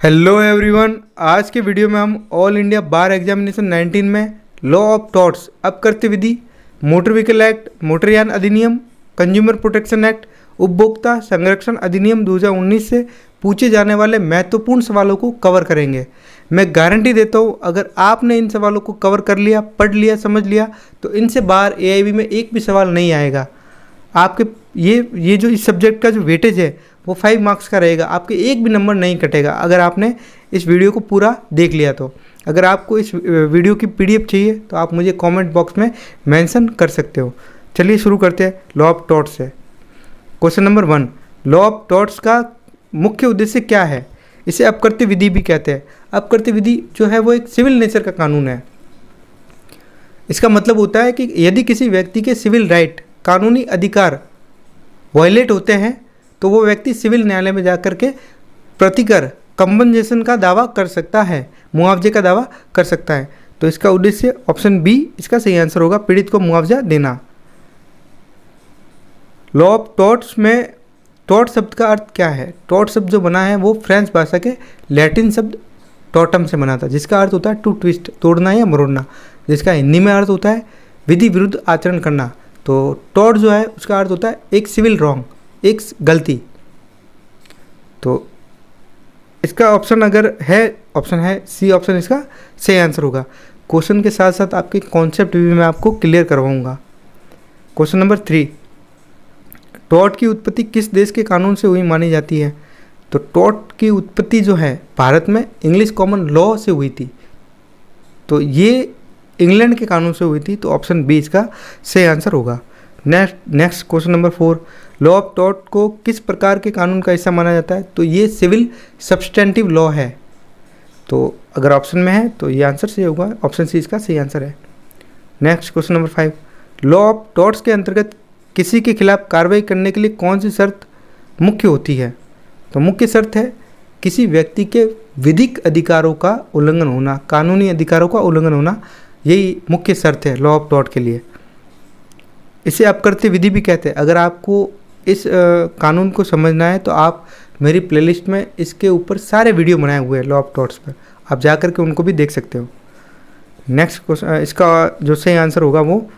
Hello everyone, आज के video में हम ऑल इंडिया बार एग्जामिनेशन 19 में लॉ ऑफ टॉर्ट्स, अपकृत्य विधि, मोटर व्हीकल एक्ट, मोटरयान अधिनियम, कंज्यूमर प्रोटेक्शन एक्ट, उपभोक्ता संरक्षण अधिनियम 2019 से पूछे जाने वाले महत्वपूर्ण सवालों को कवर करेंगे। मैं गारंटी देता हूँ, अगर आपने इन सवालों को कवर कर लिया, पढ़ लिया, समझ लिया, तो इनसे बाहर एआईबी में एक भी सवाल नहीं आएगा। आपके ये जो इस सब्जेक्ट का जो वेटेज है वो 5 मार्क्स का रहेगा। आपके एक भी नंबर नहीं कटेगा अगर आपने इस वीडियो को पूरा देख लिया तो। अगर आपको इस वीडियो की पीडीएफ चाहिए तो आप मुझे कमेंट बॉक्स में मेंशन कर सकते हो। चलिए शुरू करते हैं लॉ ऑफ टॉर्ट्स से। Question number 1, law of torts का मुख्य उद्देश्य क्या है? इसे अपकृत्य विधि भी कहते हैं। अपकृत्य विधि जो है वो एक सिविल नेचर का कानून है। इसका मतलब होता है कि यदि किसी व्यक्ति के सिविल राइट, कानूनी अधिकार वायलेट होते हैं तो वो व्यक्ति सिविल न्यायालय में जाकर के प्रतिकर कंपनसेशन का दावा कर सकता है, मुआवजे का दावा कर सकता है। तो इसका उद्देश्य ऑप्शन बी इसका सही आंसर होगा, पीड़ित को मुआवजा देना। लॉ ऑफ टॉर्ट्स में टॉर्ट शब्द का अर्थ क्या है? टॉर्ट शब्द जो बना है वो फ्रेंच भाषा के लैटिन शब्द टॉर्टम से बना था, जिसका अर्थ होता है टू ट्विस्ट, तोड़ना या मरोड़ना, जिसका हिंदी में अर्थ होता है विधि विरुद्ध आचरण करना। तो टॉर्ट जो है उसका अर्थ होता है एक सिविल रॉन्ग, एक गलती। तो इसका ऑप्शन अगर है, ऑप्शन है सी, ऑप्शन इसका सही आंसर होगा। क्वेश्चन के साथ साथ आपके कॉन्सेप्ट भी मैं आपको क्लियर करवाऊंगा। क्वेश्चन नंबर 3, टॉर्ट की उत्पत्ति किस देश के कानून से हुई मानी जाती है? तो टॉर्ट की उत्पत्ति जो है भारत में इंग्लिश कॉमन लॉ से हुई थी। तो ये इंग्लैंड के कानून से हुई थी। तो ऑप्शन बी इसका सही आंसर होगा। Next question number 4, law of tort को किस प्रकार के कानून का हिस्सा माना जाता है? तो ये सिविल सब्सटेंटिव लॉ है। तो अगर ऑप्शन में है तो ये आंसर सही होगा, ऑप्शन सी इसका सही आंसर है। Next question number 5, law of torts के अंतर्गत किसी के खिलाफ कार्रवाई करने के लिए कौन सी शर्त मुख्य होती है? तो मुख्य शर्त है किसी व्यक्ति के विधिक अधिकारों का उल्लंघन होना, कानूनी अधिकारों का उल्लंघन होना, यही मुख्य शर्त है लॉ ऑफ टॉर्ट के लिए। इसे अपकृत्य विधि भी कहते हैं। अगर आपको इस कानून को समझना है तो आप मेरी प्लेलिस्ट में इसके ऊपर सारे वीडियो बनाए हुए हैं लॉ ऑफ टॉर्ट्स पर, आप जा कर के उनको भी देख सकते हो। नेक्स्ट क्वेश्चन, इसका जो सही आंसर होगा वो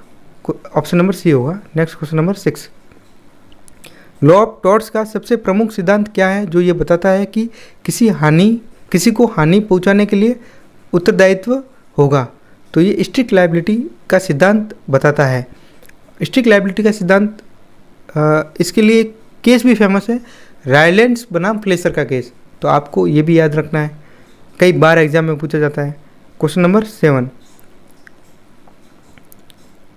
ऑप्शन नंबर सी होगा। Next question number 6, law of torts का सबसे प्रमुख सिद्धांत क्या है जो ये बताता है कि किसी को हानि पहुंचाने के लिए उत्तरदायित्व होगा? तो ये स्ट्रिक्ट लायबिलिटी का सिद्धांत बताता है। स्ट्रिक्ट लायबिलिटी का सिद्धांत, इसके लिए केस भी फेमस है, रायलेंड्स बनाम फ्लेशर का केस। तो आपको ये भी याद रखना है, कई बार एग्जाम में पूछा जाता है। क्वेश्चन नंबर 7,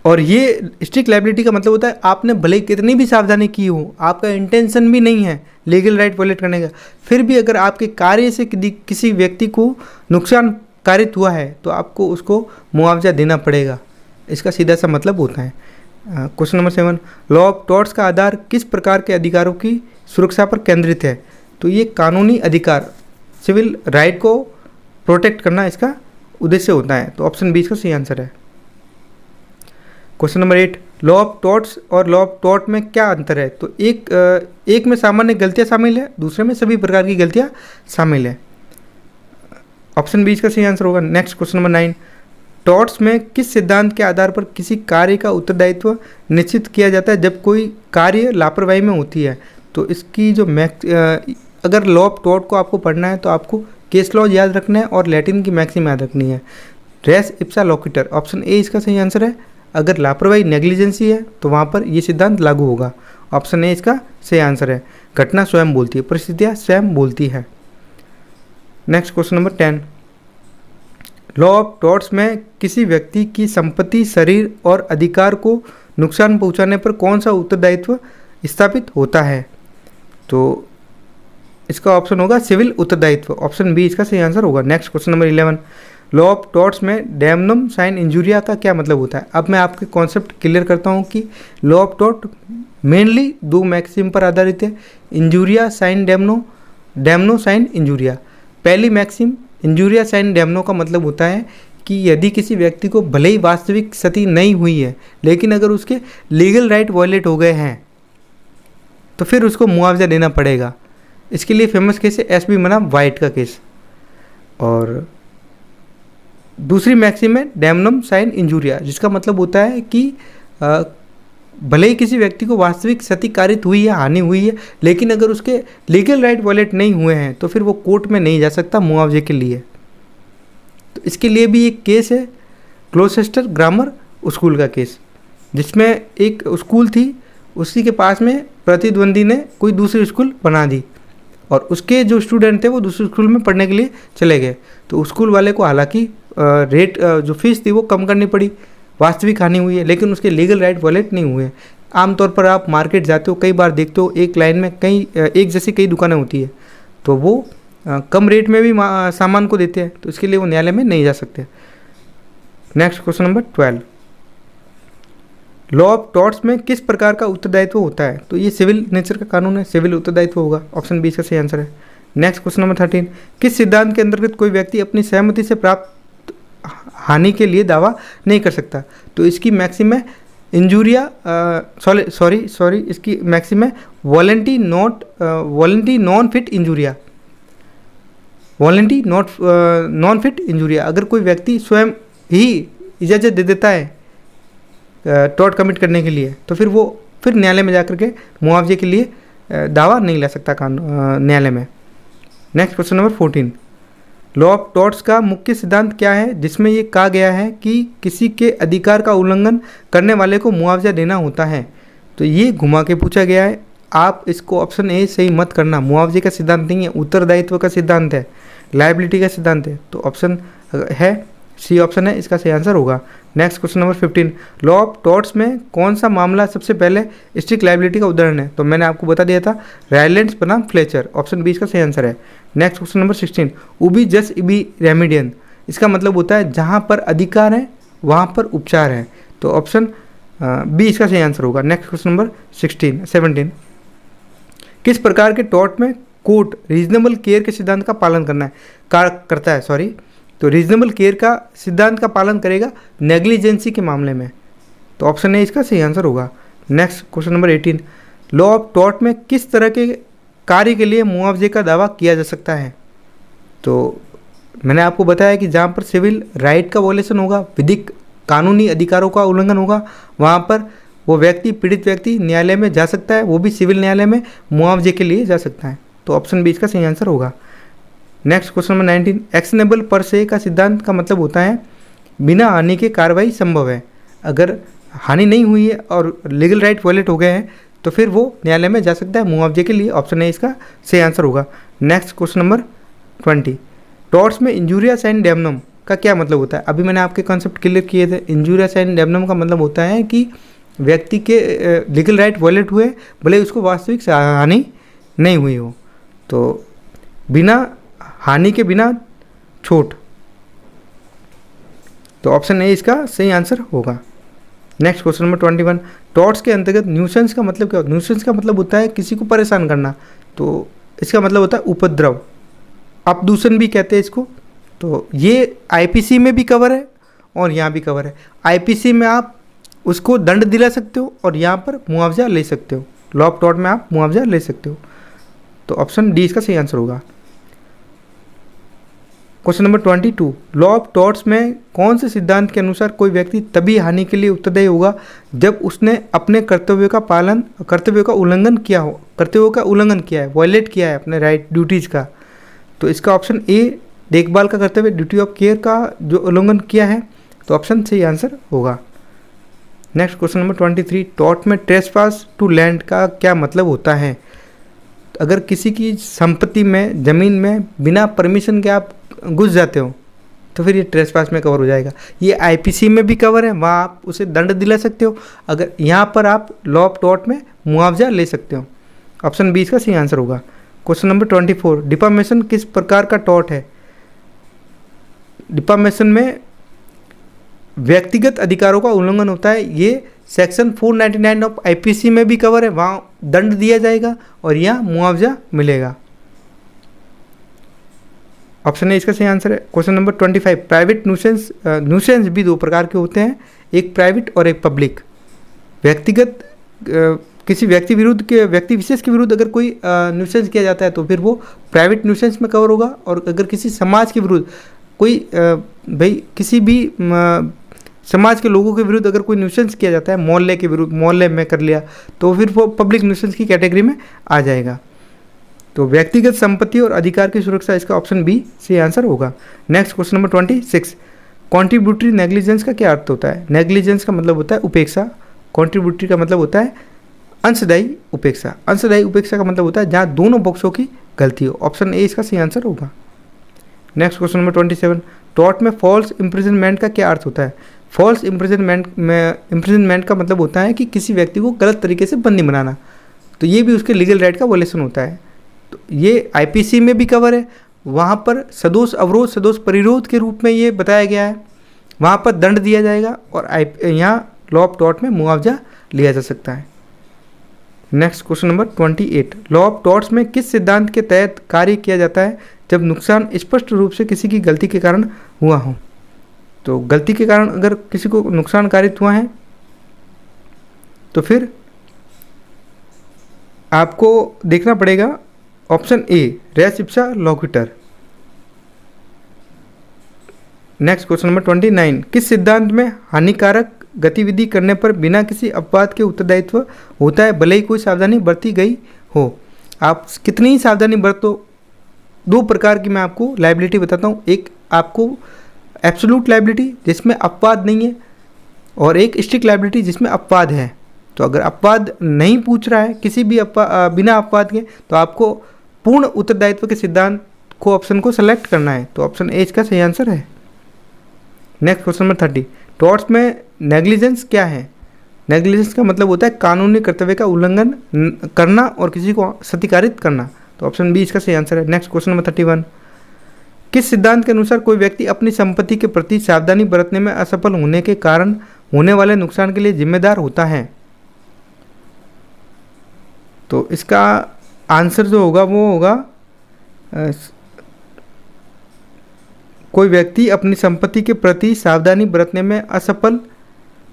और ये स्ट्रिक्ट लायबिलिटी का मतलब होता है आपने भले कितनी भी सावधानी की हो, आपका इंटेंशन भी नहीं है लीगल राइट वायलेट करने का, फिर भी अगर आपके कार्य से किसी व्यक्ति को नुकसान कारित हुआ है तो आपको उसको मुआवजा देना पड़ेगा। इसका सीधा सा मतलब होता है। Question number 7, law of torts का आधार किस प्रकार के अधिकारों की सुरक्षा पर केंद्रित है? तो ये कानूनी अधिकार, सिविल राइट को प्रोटेक्ट करना इसका उद्देश्य होता है। तो ऑप्शन बी इसका सही आंसर है। Question number 8, law of torts और लॉ ऑफ टॉर्ट में क्या अंतर है? तो एक में सामान्य गलतियाँ शामिल है, दूसरे में सभी प्रकार की गलतियाँ शामिल है। ऑप्शन बी इसका सही आंसर होगा। नेक्स्ट क्वेश्चन नंबर 9, टॉर्ट्स में किस सिद्धांत के आधार पर किसी कार्य का उत्तरदायित्व निश्चित किया जाता है जब कोई कार्य लापरवाही में होती है? तो इसकी जो अगर लॉ ऑफ टॉर्ट को आपको पढ़ना है तो आपको केस लॉ याद रखना है और लैटिन की मैक्सिम याद रखनी है, रेस इप्सा लोक्यूटर। ऑप्शन ए इसका सही आंसर है। अगर लापरवाही नेग्लिजेंसी है तो वहाँ पर ये सिद्धांत लागू होगा। ऑप्शन ए इसका सही आंसर है। घटना स्वयं बोलती है, परिस्थितियाँ स्वयं बोलती है। Next question number 10, law of torts में किसी व्यक्ति की संपत्ति, शरीर और अधिकार को नुकसान पहुंचाने पर कौन सा उत्तरदायित्व स्थापित होता है? तो इसका ऑप्शन होगा सिविल उत्तरदायित्व। ऑप्शन बी इसका सही आंसर होगा। Next question number 11, law of torts में डैमनम साइन इंजूरिया का क्या मतलब होता है? अब मैं आपके कॉन्सेप्ट क्लियर करता हूँ कि law of tort mainly 2 maxim पर आधारित है, injuria sine damno, damno sine injuria. पहली मैक्सिम इंजूरिया साइन डैमनो का मतलब होता है कि यदि किसी व्यक्ति को भले ही वास्तविक क्षति नहीं हुई है लेकिन अगर उसके लीगल राइट वायलेट हो गए हैं तो फिर उसको मुआवजा देना पड़ेगा। इसके लिए फेमस केस है एसबी बनाम वाइट का केस। और दूसरी मैक्सिम है डैमनम साइन इंजूरिया, जिसका मतलब होता है कि भले ही किसी व्यक्ति को वास्तविक क्षति कारित हुई है, हानि हुई है, लेकिन अगर उसके लीगल राइट वायलेट नहीं हुए हैं तो फिर वो कोर्ट में नहीं जा सकता मुआवजे के लिए। तो इसके लिए भी एक केस है ग्लोसेस्टर ग्रामर स्कूल का केस, जिसमें एक स्कूल थी, उसी के पास में प्रतिद्वंदी ने कोई दूसरी स्कूल बना दी और उसके जो स्टूडेंट थे वो दूसरे स्कूल में पढ़ने के लिए चले गए। तो स्कूल वाले को हालांकि रेट जो फीस थी वो कम करनी पड़ी, वास्तविक हानि हुई है, लेकिन उसके लीगल राइट वायलेट नहीं हुए। आमतौर पर आप मार्केट जाते हो, कई बार देखते हो एक लाइन में कई एक जैसी कई दुकानें होती है, तो वो कम रेट में भी सामान को देते हैं, तो इसके लिए वो न्यायालय में नहीं जा सकते। Next question number 12, law of torts में किस प्रकार का उत्तरदायित्व होता है? तो ये सिविल नेचर का कानून है, सिविल उत्तरदायित्व होगा, ऑप्शन बी इसका सही आंसर है। नेक्स्ट क्वेश्चन नंबर 13, किस सिद्धांत के अंतर्गत कोई व्यक्ति अपनी सहमति से प्राप्त हानि के लिए दावा नहीं कर सकता? तो इसकी मैक्सिम है इंजूरिया, सॉरी इसकी मैक्सिम है volenti non fit injuria, volenti non fit injuria. अगर कोई व्यक्ति स्वयं ही इजाज़त दे देता है टॉर्ट कमिट करने के लिए, तो फिर वो फिर न्यायालय में जाकर के मुआवजे के लिए दावा नहीं ला सकता न्यायालय में। Next question number 14, law of torts का मुख्य सिद्धांत क्या है जिसमें ये कहा गया है कि किसी के अधिकार का उल्लंघन करने वाले को मुआवजा देना होता है? तो ये घुमा के पूछा गया है, आप इसको ऑप्शन ए सही मत करना। मुआवजे का सिद्धांत नहीं है, उत्तरदायित्व का सिद्धांत है, लायबिलिटी का सिद्धांत है। तो ऑप्शन है सी ऑप्शन है, इसका सही आंसर होगा। Next question number 15, law of torts में कौन सा मामला सबसे पहले स्ट्रिक्ट लायबिलिटी का उदाहरण है? तो मैंने आपको बता दिया था रायलेंस बनाम फ्लेचर, ऑप्शन बी इसका सही आंसर है। नेक्स्ट क्वेश्चन नंबर 16, उबी जस इबी रेमिडियन, इसका मतलब होता है जहाँ पर अधिकार है वहाँ पर उपचार है, तो ऑप्शन बी इसका सही आंसर होगा। नेक्स्ट क्वेश्चन नंबर 17, किस प्रकार के टॉर्ट में कोर्ट रीजनेबल केयर के सिद्धांत का पालन करता है? तो रीजनेबल केयर का सिद्धांत का पालन करेगा नेग्लिजेंसी के मामले में, तो ऑप्शन ए इसका सही आंसर होगा। Next question number 18, law of tort में किस तरह के कार्य के लिए मुआवजे का दावा किया जा सकता है? तो मैंने आपको बताया कि जहाँ पर सिविल राइट का वॉयलेशन होगा, विधिक कानूनी अधिकारों का उल्लंघन होगा, वहाँ पर वो व्यक्ति, पीड़ित व्यक्ति न्यायालय में जा सकता है, वो भी सिविल न्यायालय में मुआवजे के लिए जा सकता है, तो ऑप्शन बी इसका सही आंसर होगा। नेक्स्ट क्वेश्चन नंबर 19, एक्शनेबल पर से का सिद्धांत का मतलब होता है बिना हानि के कार्रवाई संभव है। अगर हानि नहीं हुई है और लीगल राइट वायलेट हो गए हैं तो फिर वो न्यायालय में जा सकता है मुआवजे के लिए, ऑप्शन ए इसका सही आंसर होगा। नेक्स्ट क्वेश्चन नंबर 20, टॉर्ट्स में इंजूरियस एंड डैमनम का क्या मतलब होता है? अभी मैंने आपके कॉन्सेप्ट क्लियर किए थे। इंजूरियस एंड डैमनम का मतलब होता है कि व्यक्ति के लीगल राइट वायलेट हुए भले उसको वास्तविक हानि नहीं हुई हो, तो बिना हानि के बिना छूट, तो ऑप्शन ए इसका सही आंसर होगा। नेक्स्ट क्वेश्चन नंबर 21, टॉर्ट्स के अंतर्गत न्यूसेंस का मतलब क्या होता है? न्यूसेंस का मतलब होता है किसी को परेशान करना, तो इसका मतलब होता है उपद्रव, अपदूषण भी कहते हैं इसको। तो ये आईपीसी में भी कवर है और यहाँ भी कवर है। आईपीसी में आप उसको दंड दिला सकते हो और यहाँ पर मुआवजा ले सकते हो, लॉ ऑफ टॉर्ट में आप मुआवजा ले सकते हो, तो ऑप्शन डी इसका सही आंसर होगा। Question number 22, law of torts में कौन से सिद्धांत के अनुसार कोई व्यक्ति तभी हानि के लिए उत्तरदायी होगा जब उसने अपने कर्तव्यों का उल्लंघन किया है, वायलेट किया है अपने राइट ड्यूटीज़ का? तो इसका ऑप्शन ए देखभाल का कर्तव्य, ड्यूटी ऑफ केयर का जो उल्लंघन किया है, तो ऑप्शन सही आंसर होगा। नेक्स्ट क्वेश्चन नंबर 23, टॉर्ट में ट्रेसपास टू लैंड का क्या मतलब होता है? अगर किसी की संपत्ति में, ज़मीन में बिना परमिशन के आप घुस जाते हो तो फिर ये ट्रेसपास में कवर हो जाएगा। ये आईपीसी में भी कवर है, वहाँ आप उसे दंड दिला सकते हो, अगर यहाँ पर आप लॉ ऑफ टॉर्ट में मुआवजा ले सकते हो, ऑप्शन बी इसका सही आंसर होगा। क्वेश्चन नंबर 24, डिफामेशन किस प्रकार का टॉर्ट है? डिफामेशन में व्यक्तिगत अधिकारों का उल्लंघन होता है, ये सेक्शन 499 ऑफ आईपीसी में भी कवर है, वहाँ दंड दिया जाएगा और यहाँ मुआवजा मिलेगा, ऑप्शन ए इसका सही आंसर है। क्वेश्चन नंबर 25, प्राइवेट न्यूसेंस भी दो प्रकार के होते हैं, एक प्राइवेट और एक पब्लिक। व्यक्तिगत किसी व्यक्ति विशेष के विरुद्ध अगर कोई न्यूसेंस किया जाता है तो फिर वो प्राइवेट न्यूसेंस में कवर होगा। और अगर किसी समाज के विरुद्ध कोई भाई किसी भी समाज के लोगों के विरुद्ध अगर कोई न्यूसेंस किया जाता है, मोहल्ले के विरुद्ध, मोहल्ले में कर लिया, तो फिर वो पब्लिक न्यूसेंस की कैटेगरी में आ जाएगा। तो व्यक्तिगत संपत्ति और अधिकार की सुरक्षा, इसका ऑप्शन बी सही आंसर होगा। Next question number 26, contributory negligence का क्या अर्थ होता है? नेग्लिजेंस का मतलब होता है उपेक्षा, कॉन्ट्रीब्यूटरी का मतलब होता है अंशदायी उपेक्षा। अंशदायी उपेक्षा का मतलब होता है जहाँ दोनों पक्षों की गलती हो। ऑप्शन ए इसका सही आंसर होगा। नेक्स्ट क्वेश्चन नंबर 27, टॉर्ट में फॉल्स इम्प्रिजनमेंट का क्या अर्थ होता है? फॉल्स इम्प्रिजनमेंट का मतलब होता है कि किसी व्यक्ति को गलत तरीके से बंदी बनाना। तो ये भी उसके लीगल राइट का वोलेशन होता है। तो ये आईपीसी में भी कवर है, वहाँ पर सदोष अवरोध, सदोष परिरोध के रूप में ये बताया गया है, वहाँ पर दंड दिया जाएगा और यहाँ लॉ ऑफ टॉर्ट में मुआवजा लिया जा सकता है। Next question number 28, law of torts में किस सिद्धांत के तहत कार्य किया जाता है जब नुकसान स्पष्ट रूप से किसी की गलती के कारण हुआ हो? तो गलती के कारण अगर किसी को नुकसान कारित हुआ है तो फिर आपको देखना पड़ेगा option A, res ipsa loquitur. Next question number 29, किस सिद्धांत में हानिकारक गतिविधि करने पर बिना किसी अपवाद के उत्तरदायित्व होता है भले ही कोई सावधानी बरती गई हो? आप कितनी ही सावधानी बरतो, दो प्रकार की मैं आपको लायबिलिटी बताता हूँ। एक आपको एब्सोल्यूट लायबिलिटी जिसमें अपवाद नहीं है, और एक स्ट्रिक्ट लायबिलिटी जिसमें अपवाद है। तो अगर अपवाद नहीं पूछ रहा है किसी भी बिना अपवाद के, तो आपको पूर्ण उत्तरदायित्व के सिद्धांत को ऑप्शन को सेलेक्ट करना है। तो ऑप्शन ए इसका सही आंसर है। नेक्स्ट क्वेश्चन नंबर 30, टॉर्ट्स में नेग्लिजेंस क्या है? नेग्लिजेंस का मतलब होता है कानूनी कर्तव्य का उल्लंघन करना और किसी को सत्कारित करना। तो ऑप्शन बी इसका सही आंसर है। नेक्स्ट क्वेश्चन नंबर 31, किस सिद्धांत के अनुसार कोई व्यक्ति अपनी संपत्ति के प्रति सावधानी बरतने में असफल होने के कारण होने वाले नुकसान के लिए जिम्मेदार होता है? तो इसका आंसर जो होगा वो होगा कोई व्यक्ति अपनी संपत्ति के प्रति सावधानी बरतने में असफल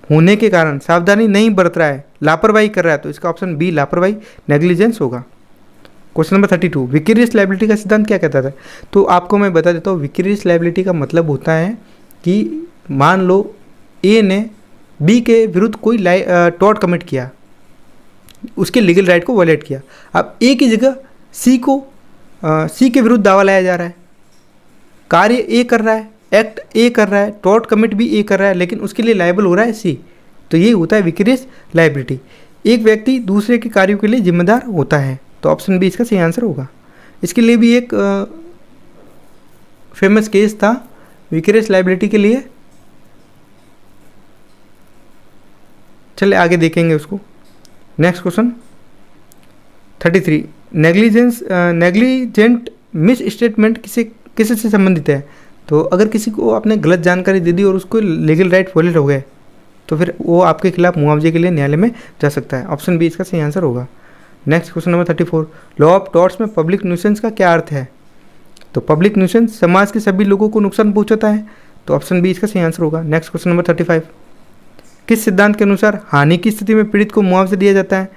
होने के कारण, सावधानी नहीं बरत रहा है, लापरवाही कर रहा है, तो इसका ऑप्शन बी लापरवाही नेग्लिजेंस होगा। क्वेश्चन नंबर 32, विकेरियस लायबिलिटी का सिद्धांत क्या कहता है? तो आपको मैं बता देता हूँ, विकेरियस लायबिलिटी का मतलब होता है कि मान लो ए ने बी के विरुद्ध कोई टॉर्ट कमिट किया, उसके लीगल राइट को वायलेट किया। अब ए की जगह सी के विरुद्ध दावा लाया जा रहा है, कार्य ए कर रहा है, एक्ट ए कर रहा है, टॉर्ट कमिट भी ए कर रहा है, लेकिन उसके लिए लायबल हो रहा है सी। तो ये होता है विकेरियस लायबिलिटी। एक व्यक्ति दूसरे के कार्यों के लिए जिम्मेदार होता है। तो ऑप्शन बी इसका सही आंसर होगा। इसके लिए भी एक फेमस केस था विकेरियस लायबिलिटी के लिए, चलिए आगे देखेंगे उसको। Next question 33, negligent miss statement किसे से संबंधित है? तो अगर किसी को आपने गलत जानकारी दे दी और उसको लीगल राइट वायलेट हो गए तो फिर वो आपके खिलाफ मुआवजे के लिए न्यायालय में जा सकता है। ऑप्शन बी इसका सही आंसर होगा। Next question number 34, law of torts में पब्लिक न्यूसेंस का क्या अर्थ है? तो पब्लिक न्यूसेंस समाज के सभी लोगों को नुकसान पहुंचाता है। तो ऑप्शन बी इसका सही आंसर होगा। नेक्स्ट क्वेश्चन नंबर 35, किस सिद्धांत के अनुसार हानि की स्थिति में पीड़ित को मुआवजा दिया जाता है?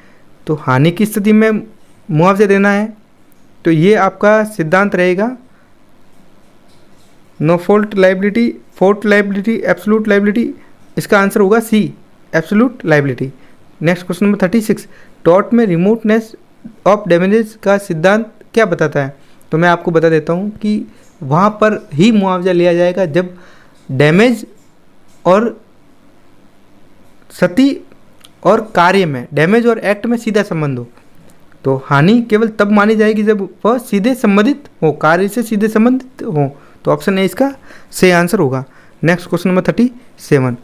तो हानि की स्थिति में मुआवजा देना है तो ये आपका सिद्धांत रहेगा no fault liability, fault liability, absolute liability. इसका आंसर होगा C, absolute liability. Next question number 36, tort में रिमोटनेस ऑफ डैमेजेस का सिद्धांत क्या बताता है? तो मैं आपको बता देता हूँ कि वहाँ पर ही मुआवजा लिया जाएगा जब डैमेज और क्षति और कार्य में, डैमेज और एक्ट में सीधा संबंध हो। तो हानि केवल तब मानी जाएगी जब वह सीधे संबंधित हो, कार्य से सीधे संबंधित हो। तो ऑप्शन ए इसका सही आंसर होगा। नेक्स्ट क्वेश्चन नंबर 37,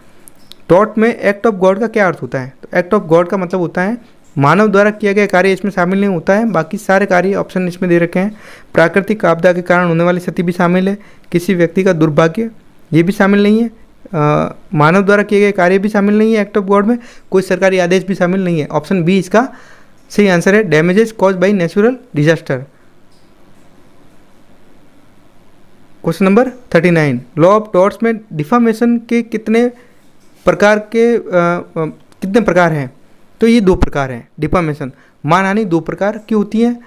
टॉर्ट में एक्ट ऑफ गॉड का क्या अर्थ होता है? तो एक्ट ऑफ गॉड का मतलब होता है मानव द्वारा किया गया कार्य इसमें शामिल नहीं होता है, बाकी सारे कार्य ऑप्शन इसमें दे रखे हैं। प्राकृतिक आपदा के कारण होने वाली क्षति भी शामिल है, किसी व्यक्ति का दुर्भाग्य ये भी शामिल नहीं है, मानव द्वारा किए गए कार्य भी शामिल नहीं है एक्ट ऑफ गॉड में, कोई सरकारी आदेश भी शामिल नहीं है। ऑप्शन बी इसका सही आंसर है, damages cause by natural disaster. Question number 39, law of torts में डिफामेशन के कितने प्रकार हैं? तो ये दो प्रकार हैं डिफामेशन, मानहानि दो प्रकार की होती हैं,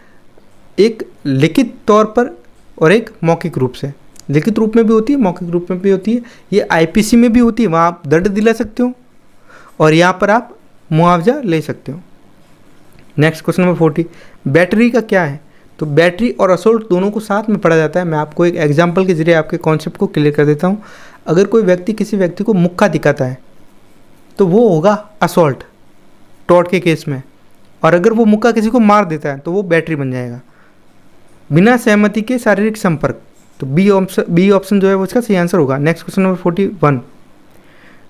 एक लिखित तौर पर और एक मौखिक रूप से। लिखित रूप में भी होती है, मौखिक रूप में भी होती है। ये आईपीसी में भी होती है, वहाँ आप दंड दिला सकते हो और यहाँ पर आप मुआवजा ले सकते हो। नेक्स्ट क्वेश्चन नंबर 40, बैटरी का क्या है? तो बैटरी और असोल्ट दोनों को साथ में पढ़ा जाता है। मैं आपको एक एग्जांपल के जरिए आपके कॉन्सेप्ट को क्लियर कर देता हूँ। अगर कोई व्यक्ति किसी व्यक्ति को मुक्का दिखाता है तो वो होगा असोल्ट टॉर्ट के केस में, और अगर वो मुक्का किसी को मार देता है तो वो बैटरी बन जाएगा। बिना सहमति के शारीरिक संपर्क, तो बी ऑप्शन जो है वो इसका सही आंसर होगा। नेक्स्ट क्वेश्चन नंबर 41,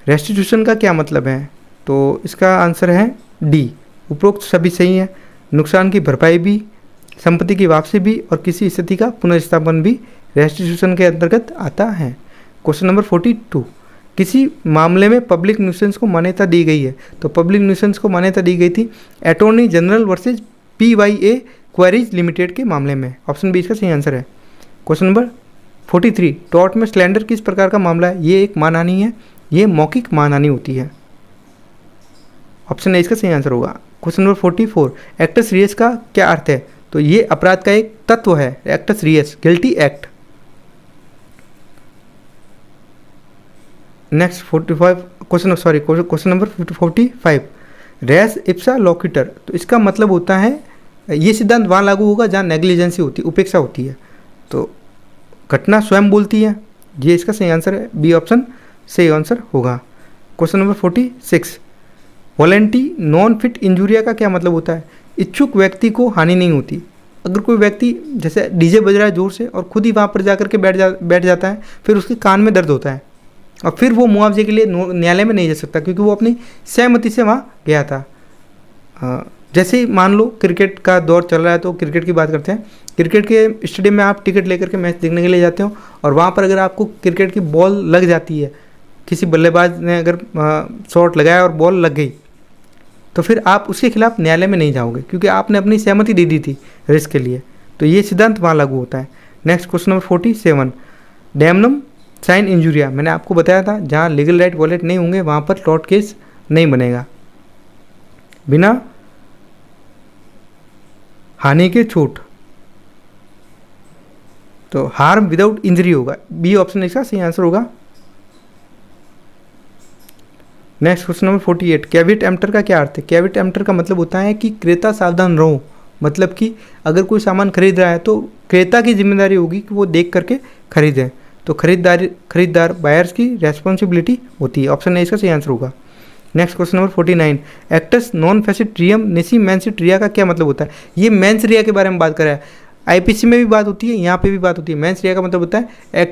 रेस्टिट्यूशन का क्या मतलब है? तो इसका आंसर है डी, उपरोक्त सभी सही है। नुकसान की भरपाई भी, संपत्ति की वापसी भी और किसी स्थिति का पुनर्स्थापन भी रेस्टिट्यूशन के अंतर्गत आता है। क्वेश्चन नंबर 42, किसी मामले में पब्लिक न्यूसेंस को मान्यता दी गई है। तो पब्लिक न्यूसेंस को मान्यता दी गई थी attorney general versus PYA queries limited के मामले में। ऑप्शन बी इसका सही आंसर है। क्वेश्चन नंबर 43, टॉर्ट में स्लैंडर किस प्रकार का मामला है? ये एक मानहानि है, ये मौखिक मानहानि होती है। ऑप्शन ए इसका सही आंसर होगा। क्वेश्चन नंबर 44, एक्टस रियस का क्या अर्थ है? तो ये अपराध का एक तत्व है, actus reus, guilty act. Next 45 question number 45, res ipsa loquitur, तो इसका मतलब होता है, ये सिद्धांत वहाँ लागू होगा जहाँ नेग्लिजेंसी होती है, उपेक्षा होती है। तो घटना स्वयं बोलती है, ये इसका सही आंसर है। बी ऑप्शन सही आंसर होगा। Question number 46, volenti non fit injuria का क्या मतलब होता है? इच्छुक व्यक्ति को हानि नहीं होती। अगर कोई व्यक्ति जैसे डीजे बज रहा है ज़ोर से और खुद ही वहाँ पर जा कर के बैठ जाता है, फिर उसके कान में दर्द होता है और फिर वो मुआवजे के लिए न्यायालय में नहीं जा सकता क्योंकि वो अपनी सहमति से वहाँ गया था। जैसे ही मान लो क्रिकेट का दौर चल रहा है, तो क्रिकेट की बात करते हैं। क्रिकेट के स्टेडियम में आप टिकट लेकर के मैच देखने के लिए जाते हो और वहाँ पर अगर आपको क्रिकेट की बॉल लग जाती है, किसी बल्लेबाज ने अगर शॉट लगाया और बॉल लग गई, तो फिर आप उसके खिलाफ न्यायालय में नहीं जाओगे क्योंकि आपने अपनी सहमति दे दी थी रिस्क के लिए। तो ये सिद्धांत वहाँ लागू होता है। Next question number 47, damnum sine injuria, मैंने आपको बताया था जहाँ लीगल राइट वॉलेट नहीं होंगे वहाँ पर टॉर्ट केस नहीं बनेगा। बिना हानि के छूट, तो हार्म विदाउट इंजरी होगा। बी ऑप्शन इसका सही आंसर होगा। Next question number 48, cavity emptor का क्या अर्थ है? कैविट एम्प्टर का मतलब होता है कि क्रेता सावधान रहो, मतलब कि अगर कोई सामान खरीद रहा है तो क्रेता की जिम्मेदारी होगी कि वो देख करके खरीदें। तो खरीदार बायर्स की रेस्पॉन्सिबिलिटी होती है। ऑप्शन ए इसका सही आंसर होगा। Next question number 49, actus non facit reum nisi mens sit rea का क्या मतलब होता है? ये मेंस रिया के बारे में बात कर रहा है। आईपीसी में भी बात होती है, यहाँ पे भी बात होती है। मेंस रिया का मतलब होता है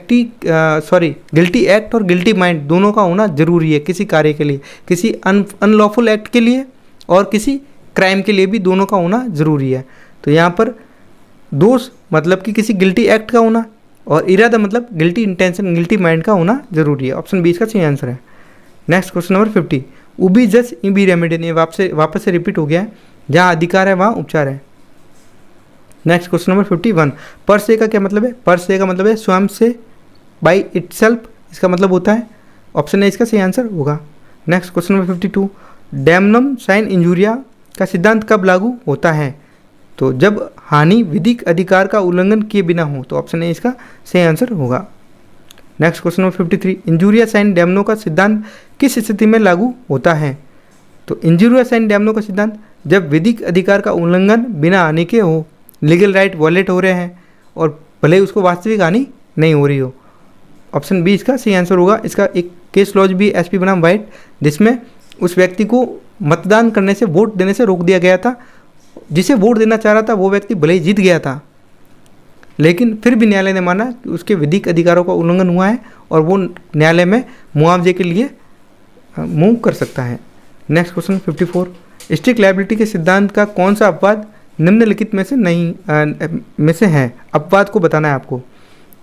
गिल्टी एक्ट और गिल्टी माइंड दोनों का होना जरूरी है किसी कार्य के लिए, किसी अनलॉफुल एक्ट के लिए और किसी क्राइम के लिए भी दोनों का होना जरूरी है। तो यहाँ पर दोष मतलब कि किसी गिल्टी एक्ट का होना और इरादा मतलब गिल्टी इंटेंशन, गिल्टी माइंड का होना जरूरी है। ऑप्शन बी इसका सही आंसर है। नेक्स्ट क्वेश्चन नंबर 50, उबी जस इबी रेमेडियन, ये वापस से रिपीट हो गया है, जहाँ अधिकार है वहाँ उपचार है। नेक्स्ट क्वेश्चन नंबर 51, पर से का क्या मतलब है? पर से का मतलब है स्वयं से, बाई इटसेल्फ, इसका मतलब होता है। ऑप्शन ए इसका सही आंसर होगा। Next question number 52, damnum sine injuria का सिद्धांत कब लागू होता है? तो जब हानि विधिक अधिकार का उल्लंघन किए बिना हो। तो ऑप्शन ए इसका सही आंसर होगा। Next question number 53, injuria sine damno का सिद्धांत किस स्थिति में लागू होता है? तो इंजूरिया साइन डैमनो का सिद्धांत जब विधिक अधिकार का उल्लंघन बिना हानि के हो, लीगल राइट वॉलेट हो रहे हैं और भले ही उसको वास्तविक हानि नहीं हो रही हो। ऑप्शन बी इसका सही आंसर होगा। इसका एक केस लॉज भी SP बनाम वाइट, जिसमें उस व्यक्ति को मतदान करने से, वोट देने से रोक दिया गया था। जिसे वोट देना चाह रहा था वो व्यक्ति भले ही जीत गया था, लेकिन फिर भी न्यायालय ने माना कि उसके विधिक अधिकारों का उल्लंघन हुआ है और वो न्यायालय में मुआवजे के लिए मूव कर सकता है। नेक्स्ट क्वेश्चन 54, स्ट्रिक्ट लायबिलिटी के सिद्धांत का कौन सा अपवाद निम्नलिखित में से है? अपवाद को बताना है आपको।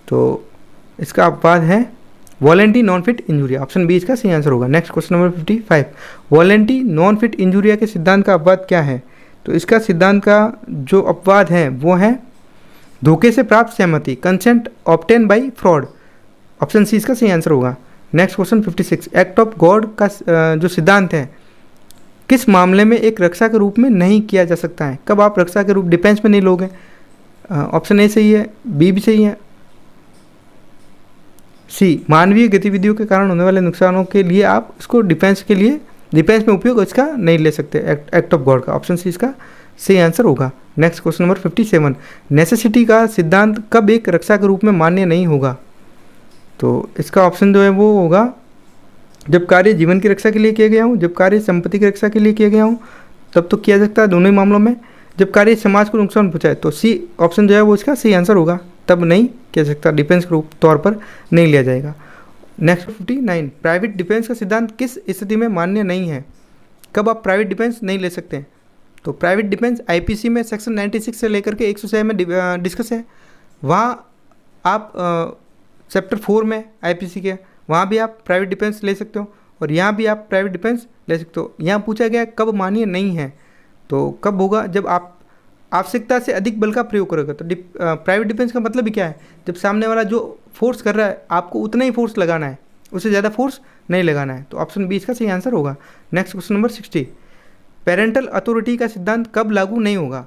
तो इसका अपवाद है volenti non fit injuria. Option B इसका सही आंसर होगा। Next question number 55, volenti non fit injuria के सिद्धांत का अपवाद क्या है? तो इसका सिद्धांत का जो अपवाद है वो है धोखे से प्राप्त सहमति, consent obtain by fraud. Option C इसका सही आंसर होगा। Next question 56, act of God का जो सिद्धांत है किस मामले में एक रक्षा के रूप में नहीं किया जा सकता है? कब आप रक्षा के रूप डिफेंस में नहीं लोगे? ऑप्शन ए सही है, बी भी सही है, सी मानवीय गतिविधियों के कारण होने वाले नुकसानों के लिए आप इसको डिफेंस के लिए डिफेंस में उपयोग इसका नहीं ले सकते, एक्ट ऑफ गॉड का। ऑप्शन सी इसका सही आंसर होगा। नेक्स्ट क्वेश्चन नंबर 57, नेसेसिटी का सिद्धांत कब एक रक्षा के रूप में मान्य नहीं होगा? तो इसका ऑप्शन जो है वो होगा जब कार्य जीवन की रक्षा के लिए किया गया हो, जब कार्य संपत्ति की रक्षा के लिए किया गया हो तब तो किया जा सकता है दोनों ही मामलों में। जब कार्य समाज को नुकसान पहुंचाए तो सी ऑप्शन जो है वो इसका सही आंसर होगा, तब नहीं किया जा सकता, डिफेंस के रूप तौर पर नहीं लिया जाएगा। नेक्स्ट 59, प्राइवेट डिफेंस का सिद्धांत किस स्थिति में मान्य नहीं है? कब आप प्राइवेट डिफेंस नहीं ले सकते हैं? तो प्राइवेट डिफेंस आईपीसी में सेक्शन 96 से लेकर के 106 में डिस्कस है। वहाँ आप चैप्टर 4 में आईपीसी के वहाँ भी आप प्राइवेट डिफेंस ले सकते हो और यहाँ भी आप प्राइवेट डिफेंस ले सकते हो। यहाँ पूछा गया कब मान्य नहीं है, तो कब होगा? जब आप आवश्यकता से अधिक बल का प्रयोग करोगे। तो प्राइवेट डिफेंस का मतलब ही क्या है? जब सामने वाला जो फोर्स कर रहा है आपको उतना ही फोर्स लगाना है, उससे ज़्यादा फोर्स नहीं लगाना है। तो ऑप्शन बी इसका सही आंसर होगा। Next question number 60, parental authority का सिद्धांत कब लागू नहीं होगा?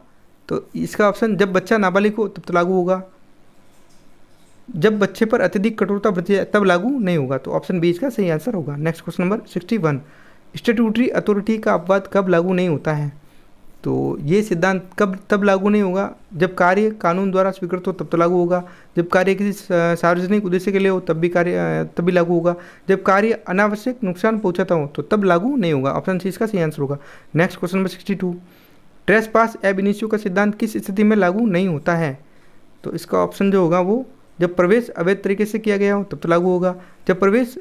तो इसका ऑप्शन जब बच्चा नाबालिग हो तब तो लागू होगा, जब बच्चे पर अत्यधिक कठोरता बरती जाए तब लागू नहीं होगा। तो ऑप्शन बी इसका सही आंसर होगा। Next question number 61, statutory authority का अपवाद कब लागू नहीं होता है? तो ये सिद्धांत कब तब लागू नहीं होगा जब कार्य कानून द्वारा स्वीकृत हो तब तो लागू होगा, जब कार्य किसी सार्वजनिक उद्देश्य के लिए हो तब भी लागू होगा, जब कार्य अनावश्यक नुकसान पहुंचाता हो तो तब लागू नहीं होगा। ऑप्शन सी इसका सही आंसर होगा। नेक्स्ट क्वेश्चन नंबर 62, ट्रेस पास एब इनिशियो का सिद्धांत किस स्थिति में लागू नहीं होता है? तो इसका ऑप्शन जो होगा वो जब प्रवेश अवैध तरीके से किया गया हो तब तो लागू होगा, जब प्रवेश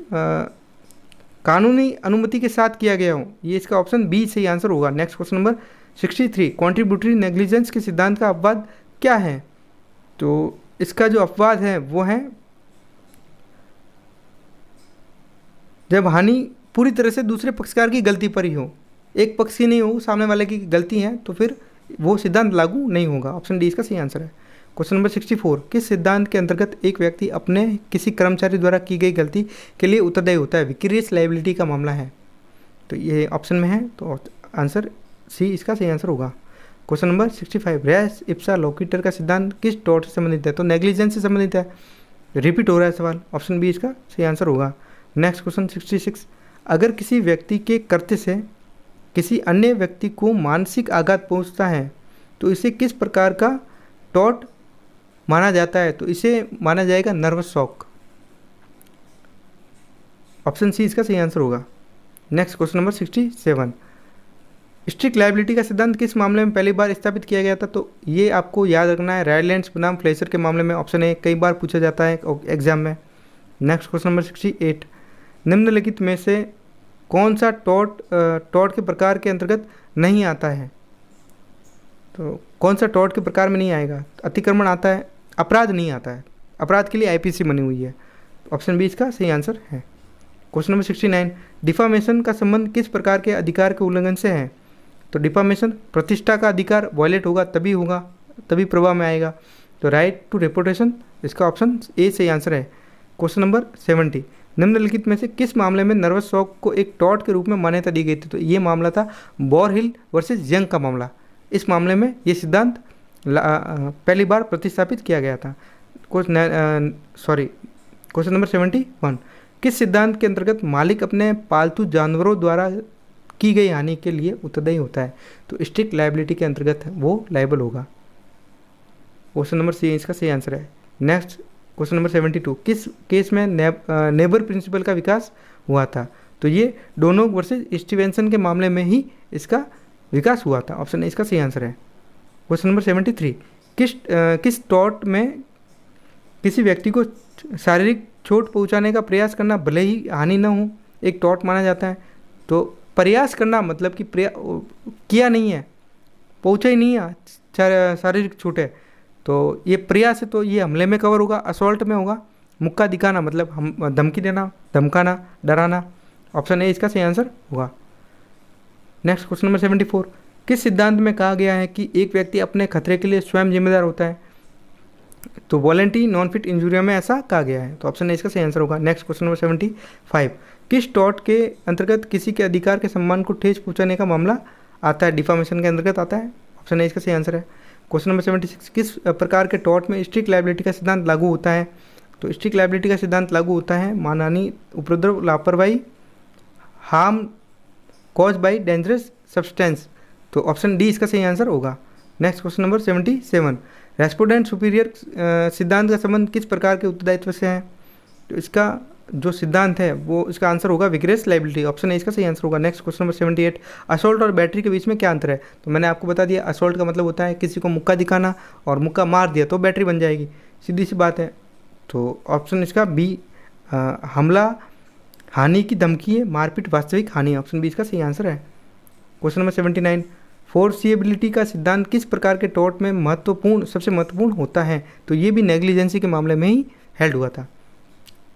कानूनी अनुमति के साथ किया गया हो। ये इसका ऑप्शन बी सही आंसर होगा। Next question number 63, contributory negligence के सिद्धांत का अपवाद क्या है? तो इसका जो अपवाद है वो है जब हानि पूरी तरह से दूसरे पक्षकार की गलती पर ही हो, एक पक्ष की नहीं हो, सामने वाले की गलती है, तो फिर वो सिद्धांत लागू नहीं होगा। ऑप्शन डी इसका सही आंसर है। क्वेश्चन नंबर 64, किस सिद्धांत के अंतर्गत एक व्यक्ति अपने किसी कर्मचारी द्वारा की गई गलती के लिए उत्तरदायी होता है? विक्रीयस लायबिलिटी का मामला है। तो ये ऑप्शन में है, तो आंसर सी इसका सही आंसर होगा। क्वेश्चन नंबर 65, रेस इप्सा लोकिटर का सिद्धांत किस टॉर्ट से संबंधित है? तो नेग्लिजेंस से संबंधित है। रिपीट हो रहा है सवाल, ऑप्शन बी इसका सही आंसर होगा। नेक्स्ट क्वेश्चन 66, अगर किसी व्यक्ति के कृत्य से किसी अन्य व्यक्ति को मानसिक आघात पहुंचता है तो इसे किस प्रकार का टॉर्ट माना जाता है? तो इसे माना जाएगा नर्वस शॉक। ऑप्शन सी इसका सही आंसर होगा। Next question number 67, strict liability का सिद्धांत किस मामले में पहली बार स्थापित किया गया था? तो ये आपको याद रखना है, रायलैंड्स बनाम फ्लेचर के मामले में। ऑप्शन ए कई बार पूछा जाता है एग्जाम में। नेक्स्ट क्वेश्चन नंबर 68, निम्नलिखित में से कौन सा टॉर्ट के प्रकार के अंतर्गत नहीं आता है? तो कौन सा टॉर्ट के प्रकार में नहीं आएगा? अतिक्रमण आता है, अपराध नहीं आता है, अपराध के लिए आईपीसी बनी हुई है। ऑप्शन बी इसका सही आंसर है। क्वेश्चन नंबर 69, डिफामेशन का संबंध किस प्रकार के अधिकार के उल्लंघन से है? तो डिफामेशन प्रतिष्ठा का अधिकार वायलेट होगा तभी प्रभाव में आएगा। तो राइट टू रेपुटेशन, इसका ऑप्शन ए सही आंसर है। क्वेश्चन नंबर 70, निम्नलिखित में से किस मामले में नर्वस शॉक को एक टॉर्ट के रूप में मान्यता दी गई थी? तो ये मामला था बोरहिल वर्सेस यंग का मामला। इस मामले में ये सिद्धांत पहली बार प्रतिस्थापित किया गया था। क्वेश्चन नंबर 71, किस सिद्धांत के अंतर्गत मालिक अपने पालतू जानवरों द्वारा की गई हानि के लिए उत्तरदायी होता है? तो स्ट्रिक्ट लायबिलिटी के अंतर्गत वो लायबल होगा। क्वेश्चन नंबर सी इसका सही आंसर है। नेक्स्ट क्वेश्चन नंबर 72, किस केस में नेबर प्रिंसिपल का विकास हुआ था? तो ये डोनोग वर्सेस स्टीवेंसन के मामले में ही इसका विकास हुआ था। ऑप्शन ए इसका सही आंसर है। क्वेश्चन नंबर 73, किस टॉर्ट में किसी व्यक्ति को शारीरिक चोट पहुंचाने का प्रयास करना भले ही हानि न हो एक टॉर्ट माना जाता है? तो प्रयास करना मतलब कि किया नहीं है, पहुंचा ही नहीं है, शारीरिक चोट है, तो ये प्रयास है, तो ये हमले में कवर होगा, असॉल्ट में होगा। मुक्का दिखाना मतलब हम धमकी देना, धमकाना, डराना। ऑप्शन ए इसका सही आंसर होगा। नेक्स्ट क्वेश्चन नंबर 74, किस सिद्धांत में कहा गया है कि एक व्यक्ति अपने खतरे के लिए स्वयं जिम्मेदार होता है? तो वॉलेंटी नॉन फिट इंजुरिया में ऐसा कहा गया है। तो ऑप्शन ए इसका सही आंसर होगा। नेक्स्ट क्वेश्चन नंबर 75, किस टॉर्ट के अंतर्गत किसी के अधिकार के सम्मान को ठेस पहुंचाने का मामला आता है? डिफामेशन के अंतर्गत आता है। ऑप्शन ए इसका सही आंसर है। क्वेश्चन नंबर 76, किस प्रकार के टॉर्ट में स्ट्रिक्ट लायबिलिटी का सिद्धांत लागू होता है? तो स्ट्रिक्ट लायबिलिटी का सिद्धांत लागू होता है मानहानि, उपद्रव, लापरवाही, harm cause by dangerous substance. तो ऑप्शन डी इसका सही आंसर होगा। Next question number 77, respondent superior सिद्धांत का संबंध किस प्रकार के उत्तरदायित्व से है? तो इसका जो सिद्धांत है वो इसका आंसर होगा विग्रेस लायबिलिटी। ऑप्शन ए इसका सही आंसर होगा। नेक्स्ट क्वेश्चन नंबर 78, असॉल्ट और बैटरी के बीच में क्या अंतर है? तो मैंने आपको बता दिया, असॉल्ट का मतलब होता है किसी को मुक्का दिखाना, और मुक्का मार दिया तो बैटरी बन जाएगी, सीधी सी बात है। तो ऑप्शन इसका बी, हमला हानि की धमकी है, मारपीट वास्तविक हानि है। ऑप्शन बी इसका सही आंसर है। क्वेश्चन नंबर 79, फोर्सिएबिलिटी का सिद्धांत किस प्रकार के टॉर्ट में सबसे महत्वपूर्ण होता है? तो ये भी नेग्लिजेंसी के मामले में ही हेल्ड हुआ था।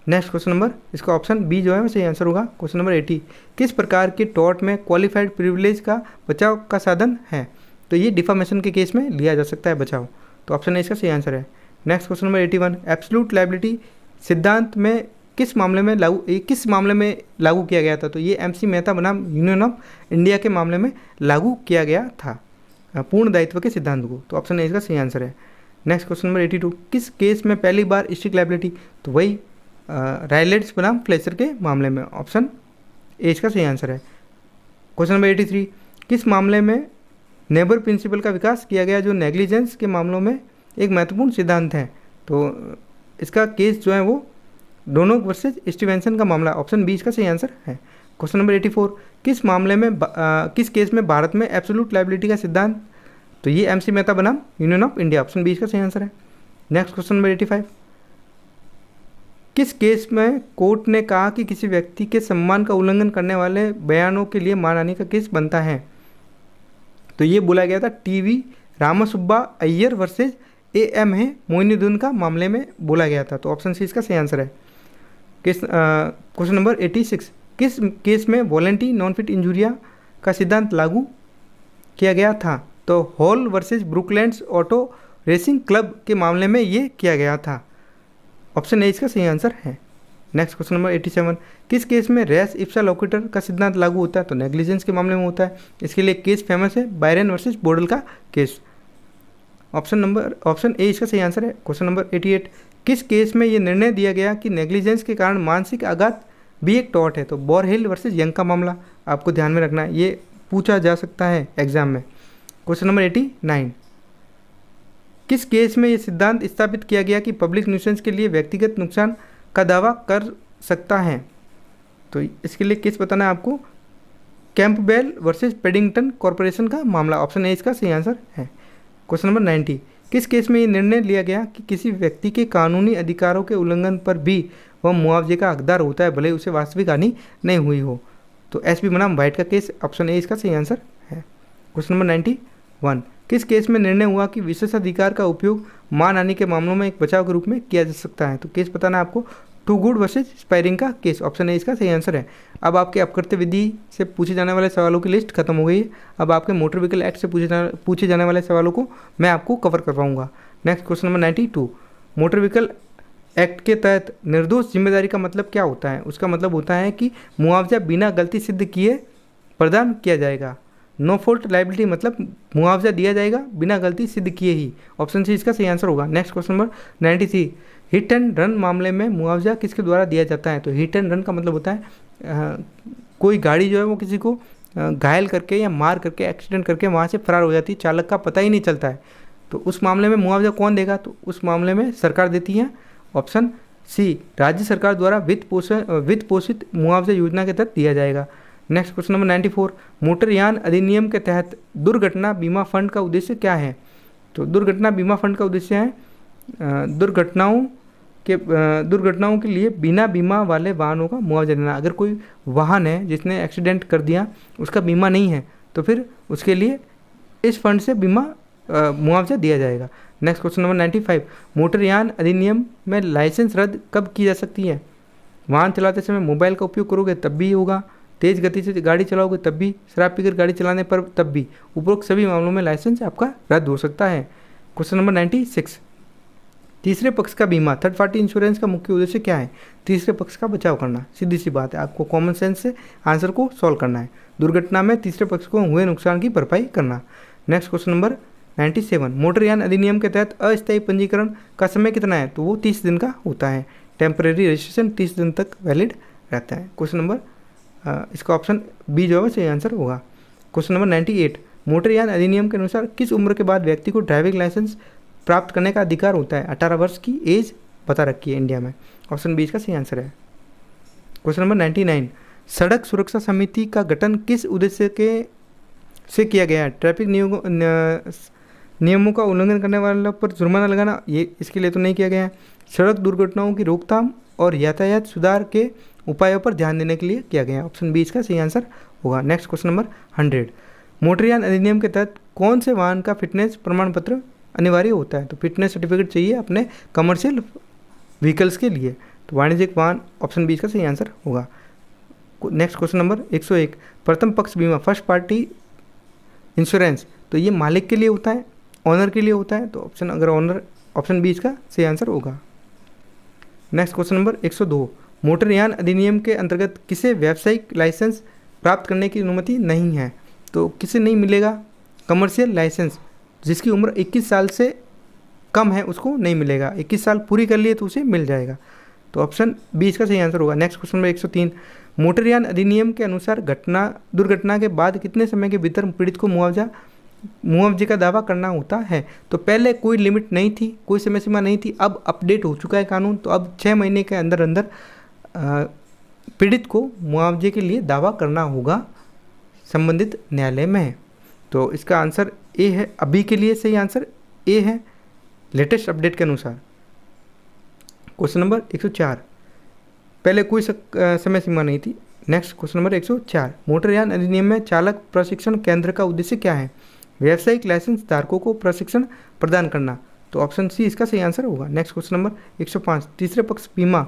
नेक्स्ट क्वेश्चन नंबर, इसका ऑप्शन बी जो है वो सही आंसर होगा। क्वेश्चन नंबर 80, किस प्रकार के टॉर्ट में क्वालिफाइड प्रिविलेज का बचाव का साधन है? तो ये डिफामेशन के केस में लिया जा सकता है बचाव। तो ऑप्शन ए इसका सही आंसर है। Next question number 81, absolute liability सिद्धांत में किस मामले में लागू किया गया था? तो ये MC मेहता बनाम यूनियन ऑफ इंडिया के मामले में लागू किया गया था पूर्ण दायित्व के सिद्धांत को। तो ऑप्शन ए इसका सही आंसर है। नेक्स्ट क्वेश्चन नंबर 82, किस केस में पहली बार स्ट्रिक्ट लायबिलिटी? तो वही रायलेट्स बनाम फ्लेचर के मामले में। ऑप्शन ए इसका सही आंसर है। क्वेश्चन नंबर 83, किस मामले में नेबर प्रिंसिपल का विकास किया गया जो नेग्लिजेंस के मामलों में एक महत्वपूर्ण सिद्धांत है? तो इसका केस जो है वो डोनोग वर्सेज स्टीवेंसन का मामला। ऑप्शन बी इसका सही आंसर है। क्वेश्चन नंबर 84, किस केस में भारत में एब्सोल्यूट लायबिलिटी का सिद्धांत? तो ये MC मेहता बनाम union of India. Option B इसका सही आंसर है। नेक्स्ट क्वेश्चन नंबर 85, किस केस में कोर्ट ने कहा कि किसी व्यक्ति के सम्मान का उल्लंघन करने वाले बयानों के लिए मानहानि का केस बनता है? तो ये बोला गया था TV रामसुब्बा अय्यर वर्सेज AM है मोइनुद्दीन का मामले में बोला गया था। तो ऑप्शन सी इसका सही आंसर है। क्वेश्चन नंबर 86, किस केस में वॉलेंटी नॉन फिट इंजुरिया का सिद्धांत लागू किया गया था? तो Hall versus Brooklands auto racing club के मामले में ये किया गया था। ऑप्शन ए इसका सही आंसर है। नेक्स्ट क्वेश्चन नंबर 87, किस केस में रेस इप्सा लोकेटर का सिद्धांत लागू होता है? तो नेग्लिजेंस के मामले में होता है। इसके लिए केस फेमस है बायरन वर्सेज बोडल का केस। ऑप्शन ए इसका सही आंसर है। क्वेश्चन नंबर 88, किस केस में ये निर्णय दिया गया कि नेग्लिजेंस के कारण मानसिक आघात भी एक टॉर्ट है? तो बोरहिल वर्सेज यंग का मामला आपको ध्यान में रखना है, ये पूछा जा सकता है एग्जाम में। क्वेश्चन नंबर 89, किस केस में ये सिद्धांत स्थापित किया गया कि पब्लिक न्यूसेंस के लिए व्यक्तिगत नुकसान का दावा कर सकता है? तो इसके लिए केस बताना है आपको, कैंपबेल वर्सेज पेडिंगटन कॉरपोरेशन का मामला। ऑप्शन ए इसका सही आंसर है। क्वेश्चन नंबर 90, किस केस में ये निर्णय लिया गया कि किसी व्यक्ति के कानूनी अधिकारों के उल्लंघन पर भी वह मुआवजे का हकदार होता है भले उसे वास्तविक हानि नहीं हुई हो? तो SB बनाम वाइट का केस। ऑप्शन ए इसका सही आंसर है। क्वेश्चन नंबर 91, किस केस में निर्णय हुआ कि विशेषाधिकार का उपयोग मानहानि के मामलों में एक बचाव के रूप में किया जा सकता है? तो केस बताना है आपको, टू गुड वर्सेज स्पायरिंग का केस। ऑप्शन ए इसका सही आंसर है। अब आपके अपकृत्य विधि से पूछे जाने वाले सवालों की लिस्ट खत्म हो गई है। अब आपके मोटर व्हीकल एक्ट से पूछे जाने वाले सवालों को मैं आपको कवर करवाऊंगा। Next question number 92, motor vehicle act के तहत निर्दोष जिम्मेदारी का मतलब क्या होता है? उसका मतलब होता है कि मुआवजा बिना गलती सिद्ध किए प्रदान किया जाएगा। नो फॉल्ट लायबिलिटी मतलब मुआवजा दिया जाएगा बिना गलती सिद्ध किए ही। ऑप्शन सी इसका सही आंसर होगा। Next question number 93, hit and run मामले में मुआवजा किसके द्वारा दिया जाता है? तो हिट एंड रन का मतलब होता है कोई गाड़ी जो है वो किसी को घायल करके या मार करके एक्सीडेंट करके वहाँ से फरार हो जाती है, चालक का पता ही नहीं चलता है। तो उस मामले में मुआवजा कौन देगा? तो उस मामले में सरकार देती है। ऑप्शन सी, राज्य सरकार द्वारा वित्त पोषित मुआवजा योजना के तहत दिया जाएगा। नेक्स्ट क्वेश्चन नंबर 94, मोटरयान अधिनियम के तहत दुर्घटना बीमा फंड का उद्देश्य क्या है? तो दुर्घटना बीमा फंड का उद्देश्य है दुर्घटनाओं के लिए बिना बीमा वाले वाहनों का मुआवजा देना। अगर कोई वाहन है जिसने एक्सीडेंट कर दिया, उसका बीमा नहीं है, तो फिर उसके लिए इस फंड से मुआवजा दिया जाएगा। नेक्स्ट क्वेश्चन नंबर 95, मोटरयान अधिनियम में लाइसेंस रद्द कब की जा सकती है? वाहन चलाते समय मोबाइल का उपयोग करोगे तब भी होगा, तेज़ गति से गाड़ी चलाओगे तब भी, शराब पीकर गाड़ी चलाने पर तब भी। उपरोक्त सभी मामलों में लाइसेंस आपका रद्द हो सकता है। क्वेश्चन नंबर 96, तीसरे पक्ष का बीमा, थर्ड पार्टी इंश्योरेंस का मुख्य उद्देश्य क्या है? तीसरे पक्ष का बचाव करना। सीधी सी बात है, आपको कॉमन सेंस से आंसर को सॉल्व करना है। दुर्घटना में तीसरे पक्ष को हुए नुकसान की भरपाई करना। नेक्स्ट क्वेश्चन नंबर 97, मोटरयान अधिनियम के तहत अस्थायी पंजीकरण का समय कितना है? तो वो 30 दिन का होता है। टेम्परेरी रजिस्ट्रेशन 30 दिन तक वैलिड रहता है। क्वेश्चन नंबर इसका ऑप्शन बी जो है सही आंसर होगा। क्वेश्चन नंबर 98, मोटरयान अधिनियम के अनुसार किस उम्र के बाद व्यक्ति को ड्राइविंग लाइसेंस प्राप्त करने का अधिकार होता है? 18 वर्ष की एज बता रखी है इंडिया में। ऑप्शन बी इसका सही आंसर है। क्वेश्चन नंबर 99, सड़क सुरक्षा समिति का गठन किस उद्देश्य से किया गया है? ट्रैफिक नियमों का उल्लंघन करने वालों पर जुर्माना लगाना, ये इसके लिए तो नहीं किया गया है। सड़क दुर्घटनाओं की रोकथाम और यातायात सुधार के उपायों पर ध्यान देने के लिए किया गया है। ऑप्शन बी इसका सही आंसर होगा। नेक्स्ट क्वेश्चन नंबर 100, मोटरयान अधिनियम के तहत कौन से वाहन का फिटनेस प्रमाण पत्र अनिवार्य होता है? तो फिटनेस सर्टिफिकेट चाहिए अपने कमर्शियल व्हीकल्स के लिए, तो वाणिज्यिक वाहन, ऑप्शन बी इसका सही आंसर होगा। नेक्स्ट क्वेश्चन नंबर 101, प्रथम पक्ष बीमा, फर्स्ट पार्टी इंश्योरेंस, तो ये मालिक के लिए होता है, ऑनर के लिए होता है, तो ऑप्शन अगर ऑनर, ऑप्शन बी इसका सही आंसर होगा। नेक्स्ट क्वेश्चन नंबर 102, मोटरयान अधिनियम के अंतर्गत किसे व्यावसायिक लाइसेंस प्राप्त करने की अनुमति नहीं है? तो किसे नहीं मिलेगा? कमर्शियल लाइसेंस, जिसकी उम्र 21 साल से कम है उसको नहीं मिलेगा। 21 साल पूरी कर लिए तो उसे मिल जाएगा, तो ऑप्शन बी इसका सही आंसर होगा। नेक्स्ट क्वेश्चन नंबर 103, मोटरयान अधिनियम के अनुसार दुर्घटना के बाद कितने समय के भीतर पीड़ित को मुआवजे का दावा करना होता है? तो पहले कोई लिमिट नहीं थी, कोई समय सीमा नहीं थी, अब अपडेट हो चुका है कानून, तो अब 6 महीने के अंदर अंदर पीड़ित को मुआवजे के लिए दावा करना होगा संबंधित न्यायालय में। तो इसका आंसर ए है, अभी के लिए सही आंसर ए है लेटेस्ट अपडेट के अनुसार। क्वेश्चन नंबर 104, पहले कोई समय सीमा नहीं थी। नेक्स्ट क्वेश्चन नंबर 104, मोटरयान अधिनियम में चालक प्रशिक्षण केंद्र का उद्देश्य क्या है? व्यावसायिक लाइसेंस धारकों को प्रशिक्षण प्रदान करना, तो ऑप्शन सी इसका सही आंसर होगा। नेक्स्ट क्वेश्चन नंबर 105, तीसरे पक्ष बीमा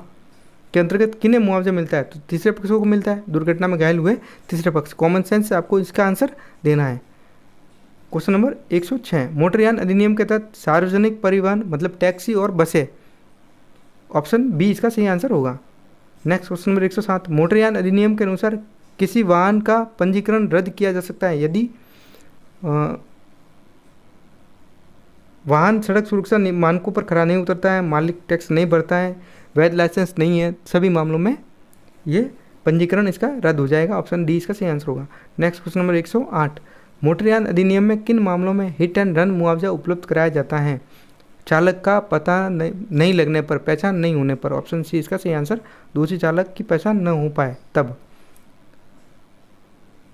के अंतर्गत किन्हें मुआवजा मिलता है? तो तीसरे पक्षों को मिलता है, दुर्घटना में घायल हुए तीसरे पक्ष। कॉमन सेंस से आपको इसका आंसर देना है। क्वेश्चन नंबर 106, मोटरयान अधिनियम के तहत सार्वजनिक परिवहन मतलब टैक्सी और बसें, ऑप्शन बी इसका सही आंसर होगा। नेक्स्ट क्वेश्चन नंबर 107, मोटरयान अधिनियम के अनुसार किसी वाहन का पंजीकरण रद्द किया जा सकता है यदि वाहन सड़क सुरक्षा मानकों पर खरा नहीं उतरता है, मालिक टैक्स नहीं भरता है, वैध लाइसेंस नहीं है, सभी मामलों में ये पंजीकरण इसका रद्द हो जाएगा। ऑप्शन डी इसका सही आंसर होगा। नेक्स्ट क्वेश्चन नंबर 108, मोटरयान अधिनियम में किन मामलों में हिट एंड रन मुआवजा उपलब्ध कराया जाता है? चालक का पता नहीं लगने पर, पहचान नहीं होने पर, ऑप्शन सी इसका सही आंसर, दूसरी चालक की पहचान न हो पाए तब।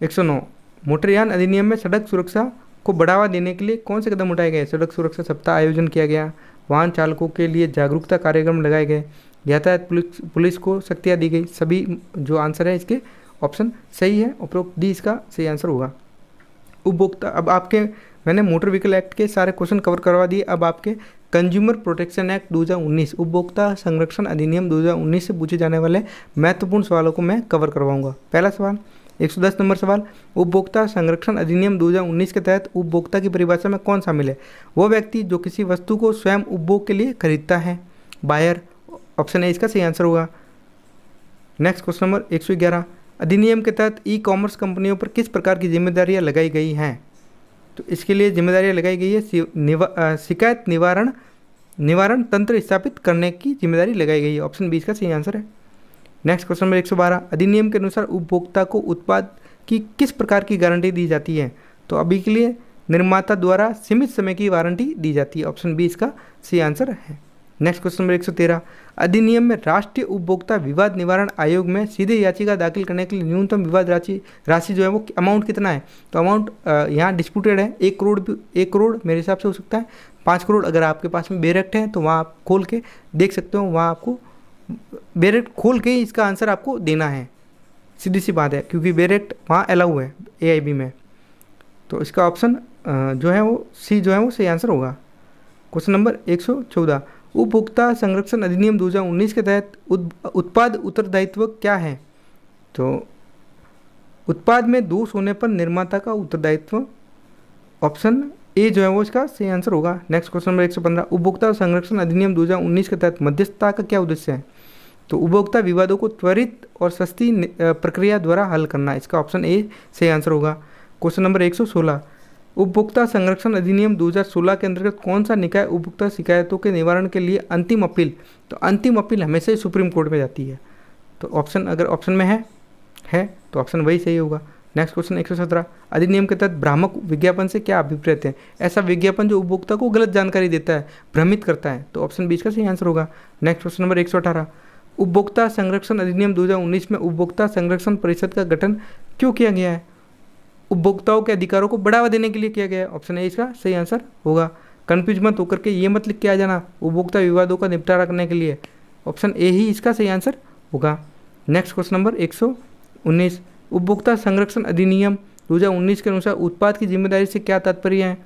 109, मोटरयान अधिनियम में सड़क सुरक्षा को बढ़ावा देने के लिए कौन से कदम उठाए गए? सड़क सुरक्षा सप्ताह आयोजन किया गया, वाहन चालकों के लिए जागरूकता कार्यक्रम लगाए गए, यातायात पुलिस को शक्तियाँ दी गई। सभी जो आंसर है इसके ऑप्शन सही है, उपरोक्त डी इसका सही आंसर होगा। उपभोक्ता, अब आपके मैंने मोटर व्हीकल एक्ट के सारे क्वेश्चन कवर करवा दिए। अब आपके कंज्यूमर प्रोटेक्शन एक्ट 2019, उपभोक्ता संरक्षण अधिनियम 2019 से पूछे जाने वाले महत्वपूर्ण सवालों को मैं कवर करवाऊंगा। पहला सवाल, 110 नंबर सवाल, उपभोक्ता संरक्षण अधिनियम 2019 के तहत उपभोक्ता की परिभाषा में कौन शामिल है? वो व्यक्ति जो किसी वस्तु को स्वयं उपभोग के लिए खरीदता है, बायर, ऑप्शन ए इसका सही आंसर होगा। नेक्स्ट क्वेश्चन नंबर 111, अधिनियम के तहत ई कॉमर्स कंपनियों पर किस प्रकार की जिम्मेदारियां लगाई गई हैं? तो इसके लिए जिम्मेदारियां लगाई गई है शिकायत निवारण तंत्र स्थापित करने की जिम्मेदारी लगाई गई है। ऑप्शन बी इसका सही आंसर है। नेक्स्ट क्वेश्चन नंबर 112, अधिनियम के अनुसार उपभोक्ता को उत्पाद की किस प्रकार की गारंटी दी जाती है? तो अभी के लिए निर्माता द्वारा सीमित समय की वारंटी दी जाती है। ऑप्शन बी इसका सही आंसर है। नेक्स्ट क्वेश्चन नंबर 113, अधिनियम में राष्ट्रीय उपभोक्ता विवाद निवारण आयोग में सीधे याचिका दाखिल करने के लिए न्यूनतम विवाद राशि जो है वो अमाउंट कितना है? तो अमाउंट यहाँ डिस्प्यूटेड है, 1 करोड़ मेरे हिसाब से हो सकता है, 5 करोड़ अगर आपके पास में बेरेक्ट है तो वहाँ आप खोल के देख सकते हो, वहाँ आपको बेरेक्ट खोल के ही इसका आंसर आपको देना है, सीधी सी बात है, क्योंकि बेरेक्ट वहाँ अलाउ है AIB में। तो इसका ऑप्शन जो है वो सी जो है वो सही आंसर होगा। क्वेश्चन नंबर 114, उपभोक्ता संरक्षण अधिनियम 2019 के तहत उत्पाद उत्तरदायित्व क्या है? तो उत्पाद में दोष होने पर निर्माता का उत्तरदायित्व, ऑप्शन ए जो है वो इसका सही आंसर होगा। नेक्स्ट क्वेश्चन नंबर 115, उपभोक्ता संरक्षण अधिनियम 2019 के तहत मध्यस्थता का क्या उद्देश्य है? तो उपभोक्ता विवादों को त्वरित और सस्ती प्रक्रिया द्वारा हल करना, इसका ऑप्शन ए सही आंसर होगा। क्वेश्चन नंबर 116, उपभोक्ता संरक्षण अधिनियम 2016 के अंतर्गत कौन सा निकाय उपभोक्ता शिकायतों के निवारण के लिए अंतिम अपील, तो अंतिम अपील हमेशा ही सुप्रीम कोर्ट में जाती है। तो ऑप्शन अगर ऑप्शन में है तो ऑप्शन वही सही होगा। नेक्स्ट क्वेश्चन 117, अधिनियम के तहत भ्रामक विज्ञापन से क्या अभिप्रेत है? ऐसा विज्ञापन जो उपभोक्ता को गलत जानकारी देता है, भ्रमित करता है, तो ऑप्शन 20 का सही आंसर होगा। नेक्स्ट क्वेश्चन नंबर 118, उपभोक्ता संरक्षण अधिनियम 2019 में उपभोक्ता संरक्षण परिषद का गठन क्यों किया गया है? उपभोक्ताओं के अधिकारों को बढ़ावा देने के लिए किया गया है, ऑप्शन ए इसका सही आंसर होगा। कन्फ्यूज मत होकर के ये मत लिख के आ जाना उपभोक्ता विवादों का निपटारा करने के लिए, ऑप्शन ए ही इसका सही आंसर होगा। नेक्स्ट क्वेश्चन नंबर 119, उपभोक्ता संरक्षण अधिनियम 2019 के अनुसार उत्पाद की जिम्मेदारी से क्या तात्पर्य है?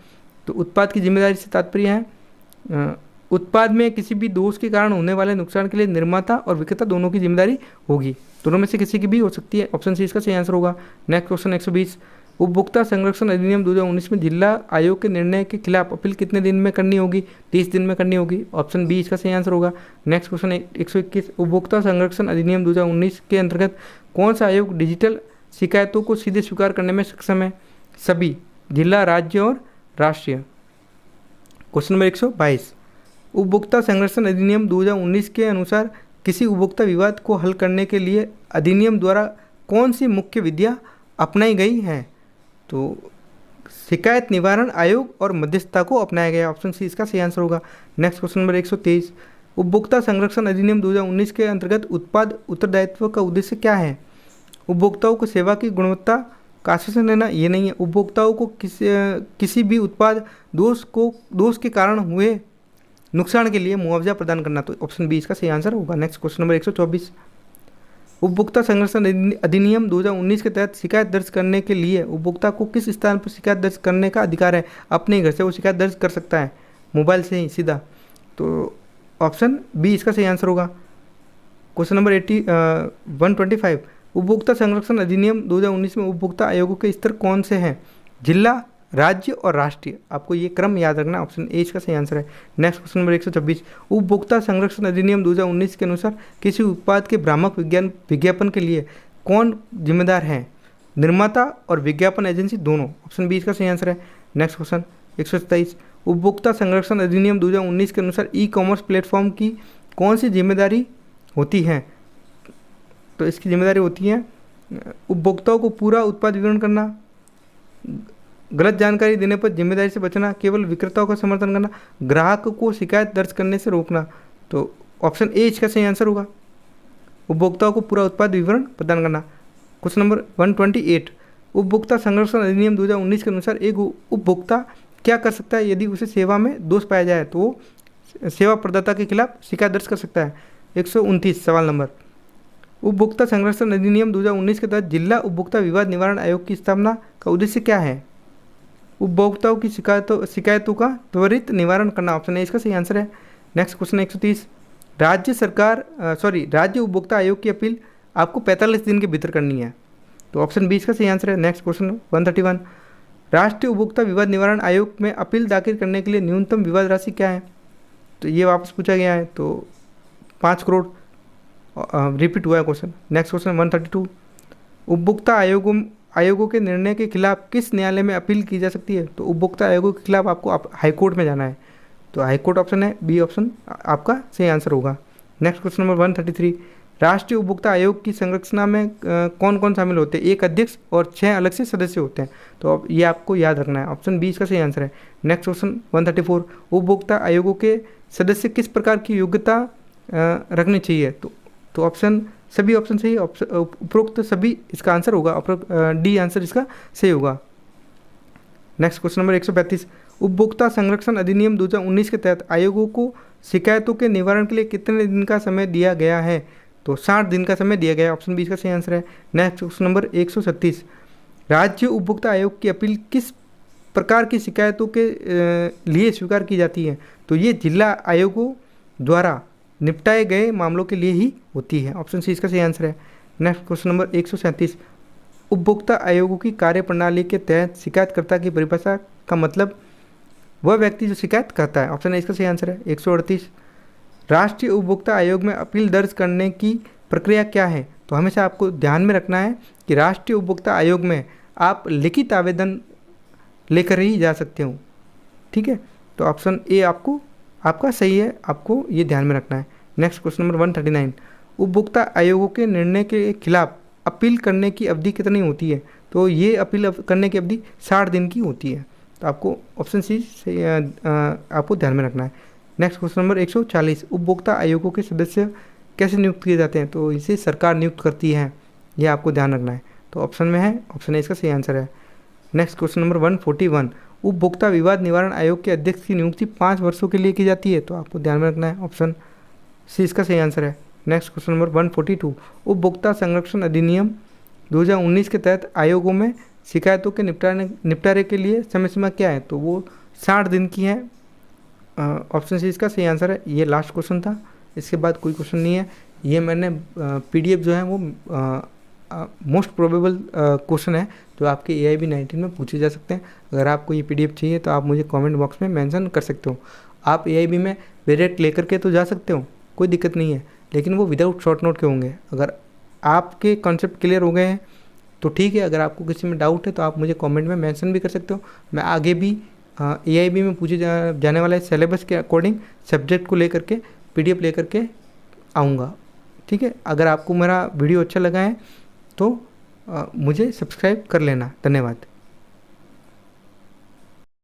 तो उत्पाद की जिम्मेदारी से तात्पर्य है उत्पाद में किसी भी दोष के कारण होने वाले नुकसान के लिए निर्माता और विक्रेता दोनों की जिम्मेदारी होगी, दोनों में से किसी की भी हो सकती है, ऑप्शन सी इसका सही आंसर होगा। नेक्स्ट क्वेश्चन 120, उपभोक्ता संरक्षण अधिनियम 2019 में जिला आयोग के निर्णय के खिलाफ अपील कितने दिन में करनी होगी? 30 दिन में करनी होगी, ऑप्शन बी इसका सही आंसर होगा। नेक्स्ट क्वेश्चन 121, उपभोक्ता संरक्षण अधिनियम 2019 के अंतर्गत कौन सा आयोग डिजिटल शिकायतों को सीधे स्वीकार करने में सक्षम है? सभी, जिला, राज्य और राष्ट्रीय। क्वेश्चन नंबर 122, उपभोक्ता संरक्षण अधिनियम 2019 के अनुसार किसी उपभोक्ता विवाद को हल करने के लिए अधिनियम द्वारा कौन सी मुख्य विधियाँ अपनाई गई हैं? तो शिकायत निवारण आयोग और मध्यस्थता को अपनाया गया, ऑप्शन सी इसका सही आंसर होगा। नेक्स्ट क्वेश्चन नंबर 123, उपभोक्ता संरक्षण अधिनियम 2019 के अंतर्गत उत्पाद उत्तरदायित्व का उद्देश्य क्या है? उपभोक्ताओं को सेवा की गुणवत्ता का आश्वासन देना, ये नहीं है। उपभोक्ताओं को किसी भी उत्पाद दोष के कारण हुए नुकसान के लिए मुआवजा प्रदान करना, तो ऑप्शन बी इसका सही आंसर होगा। नेक्स्ट क्वेश्चन नंबर 124, उपभोक्ता संरक्षण अधिनियम 2019 के तहत शिकायत दर्ज करने के लिए उपभोक्ता को किस स्थान पर शिकायत दर्ज करने का अधिकार है? अपने घर से वो शिकायत दर्ज कर सकता है, मोबाइल से ही सीधा, तो ऑप्शन बी इसका सही आंसर होगा। क्वेश्चन नंबर 125, उपभोक्ता संरक्षण अधिनियम 2019 में उपभोक्ता आयोगों के स्तर कौन से हैं? जिला, राज्य और राष्ट्रीय, आपको ये क्रम याद रखना, ऑप्शन ए इसका सही आंसर है। नेक्स्ट क्वेश्चन नंबर 126, उपभोक्ता संरक्षण अधिनियम 2019 के अनुसार किसी उत्पाद के भ्रामक विज्ञापन के लिए कौन जिम्मेदार है? निर्माता और विज्ञापन एजेंसी दोनों, ऑप्शन बी इसका सही आंसर है। नेक्स्ट क्वेश्चन 127, उपभोक्ता संरक्षण अधिनियम 2019 के अनुसार ई कॉमर्स प्लेटफॉर्म की कौन सी जिम्मेदारी होती है? तो इसकी जिम्मेदारी होती है उपभोक्ताओं को पूरा उत्पाद विवरण करना, गलत जानकारी देने पर जिम्मेदारी से बचना, केवल विक्रेताओं का समर्थन करना, ग्राहक को शिकायत दर्ज करने से रोकना, तो ऑप्शन ए इसका सही आंसर होगा। उपभोक्ताओं को पूरा उत्पाद विवरण प्रदान करना। क्वेश्चन नंबर 128, उपभोक्ता संरक्षण अधिनियम 2019 के अनुसार एक उपभोक्ता क्या कर सकता है यदि उसे सेवा में दोष पाया जाए? तो वो सेवा प्रदाता के खिलाफ शिकायत दर्ज कर सकता है। 129 सवाल नंबर, उपभोक्ता संरक्षण अधिनियम 2019 के तहत जिला उपभोक्ता विवाद निवारण आयोग की स्थापना का उद्देश्य क्या है? उपभोक्ताओं की शिकायतों का त्वरित निवारण करना, ऑप्शन ए इसका सही आंसर है। नेक्स्ट क्वेश्चन 130, राज्य उपभोक्ता आयोग की अपील आपको 45 दिन के भीतर करनी है, तो ऑप्शन बी इसका सही आंसर है। नेक्स्ट क्वेश्चन 131, राष्ट्रीय उपभोक्ता विवाद निवारण आयोग में अपील दाखिल करने के लिए न्यूनतम विवाद राशि क्या है? तो ये वापस पूछा गया है, तो 5 करोड़ रिपीट हुआ है क्वेश्चन। नेक्स्ट क्वेश्चन 132, उपभोक्ता आयोगों के निर्णय के खिलाफ किस न्यायालय में अपील की जा सकती है? तो उपभोक्ता आयोगों के खिलाफ आपको हाईकोर्ट में जाना है, तो हाईकोर्ट ऑप्शन है, बी ऑप्शन आपका सही आंसर होगा। नेक्स्ट क्वेश्चन नंबर 133, राष्ट्रीय उपभोक्ता आयोग की संरचना में कौन कौन शामिल होते हैं? 1 अध्यक्ष और 6 अलग से सदस्य होते हैं, तो अब ये आपको याद रखना है, ऑप्शन बी इसका सही आंसर है। नेक्स्ट क्वेश्चन 134, उपभोक्ता आयोगों के सदस्य किस प्रकार की योग्यता रखनी चाहिए? तो ऑप्शन सभी ऑप्शन सही, उपरोक्त सभी इसका आंसर होगा, डी आंसर इसका सही होगा। नेक्स्ट क्वेश्चन नंबर 135, उपभोक्ता संरक्षण अधिनियम 2019 के तहत आयोगों को शिकायतों के निवारण के लिए कितने दिन का समय दिया गया है? तो 60 दिन का समय दिया गया है, ऑप्शन बी इसका सही आंसर है। नेक्स्ट क्वेश्चन नंबर 136, राज्य उपभोक्ता आयोग की अपील किस प्रकार की शिकायतों के लिए स्वीकार की जाती है? तो ये जिला आयोगों द्वारा निपटाए गए मामलों के लिए ही होती है, ऑप्शन सी इसका सही आंसर है। नेक्स्ट क्वेश्चन नंबर 137, उपभोक्ता आयोगों की कार्यप्रणाली के तहत शिकायतकर्ता की परिभाषा का मतलब वह व्यक्ति जो शिकायत करता है। ऑप्शन ए इसका सही आंसर है। 138, राष्ट्रीय उपभोक्ता आयोग में अपील दर्ज करने की प्रक्रिया क्या है? तो हमेशा आपको ध्यान में रखना है कि राष्ट्रीय उपभोक्ता आयोग में आप लिखित आवेदन लेकर ही जा सकते हो। ठीक है, तो ऑप्शन ए आपका सही है, आपको ये ध्यान में रखना है। नेक्स्ट क्वेश्चन नंबर 139, उपभोक्ता आयोगों के निर्णय के खिलाफ अपील करने की अवधि कितनी होती है? तो ये अपील करने की अवधि 60 दिन की होती है। तो आपको ऑप्शन सी से आपको ध्यान में रखना है। नेक्स्ट क्वेश्चन नंबर 140, उपभोक्ता आयोगों के सदस्य कैसे नियुक्त किए जाते हैं? तो इसे सरकार नियुक्त करती है, यह आपको ध्यान रखना है। तो ऑप्शन में है, ऑप्शन ए इसका सही आंसर है। नेक्स्ट क्वेश्चन नंबर 141, उपभोक्ता विवाद निवारण आयोग के अध्यक्ष की नियुक्ति 5 वर्षों के लिए की जाती है। तो आपको ध्यान में रखना है, ऑप्शन सी इसका सही आंसर है। नेक्स्ट क्वेश्चन नंबर 142, उपभोक्ता संरक्षण अधिनियम 2019 के तहत आयोगों में शिकायतों के निपटारे के लिए समय सीमा क्या है? तो वो 60 दिन की है। ऑप्शन सी इसका सही आंसर है। ये लास्ट क्वेश्चन था, इसके बाद कोई क्वेश्चन नहीं है। ये मैंने पीडीएफ जो है वो मोस्ट प्रोबेबल क्वेश्चन है जो आपके AIB 19 में पूछे जा सकते हैं। अगर आपको ये पीडीएफ चाहिए तो आप मुझे कमेंट बॉक्स में मेंशन कर सकते हो। आप AIB में डायरेक्ट लेकर के तो जा सकते हो, कोई दिक्कत नहीं है, लेकिन वो विदाउट शॉर्ट नोट के होंगे। अगर आपके कॉन्सेप्ट क्लियर हो गए हैं तो ठीक है, अगर आपको किसी में डाउट है तो आप मुझे कमेंट में मेंशन भी कर सकते हो। मैं आगे भी AIB में पूछे जाने वाले सिलेबस के अकॉर्डिंग सब्जेक्ट को लेकर के PDF लेकर के आऊँगा। ठीक है, अगर आपको मेरा वीडियो अच्छा लगा है तो मुझे सब्सक्राइब कर लेना। धन्यवाद।